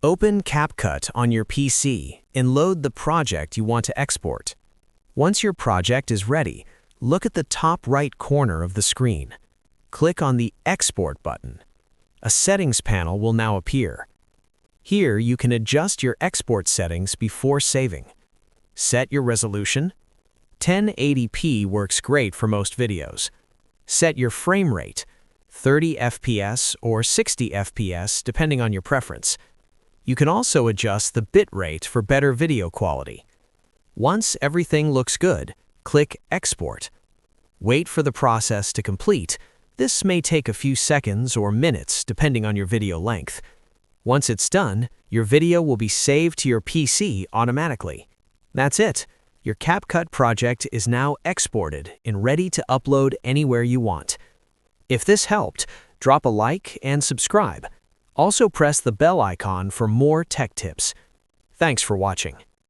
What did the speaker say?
Open CapCut on your PC and load the project you want to export. Once your project is ready, look at the top right corner of the screen. Click on the Export button. A settings panel will now appear. Here you can adjust your export settings before saving. Set your resolution. 1080p works great for most videos. Set your frame rate, 30 FPS or 60 FPS depending on your preference. You can also adjust the bit rate for better video quality. Once everything looks good, click Export. Wait for the process to complete. This may take a few seconds or minutes depending on your video length. Once it's done, your video will be saved to your PC automatically. That's it. Your CapCut project is now exported and ready to upload anywhere you want. If this helped, drop a like and subscribe. Also press the bell icon for more tech tips. Thanks for watching.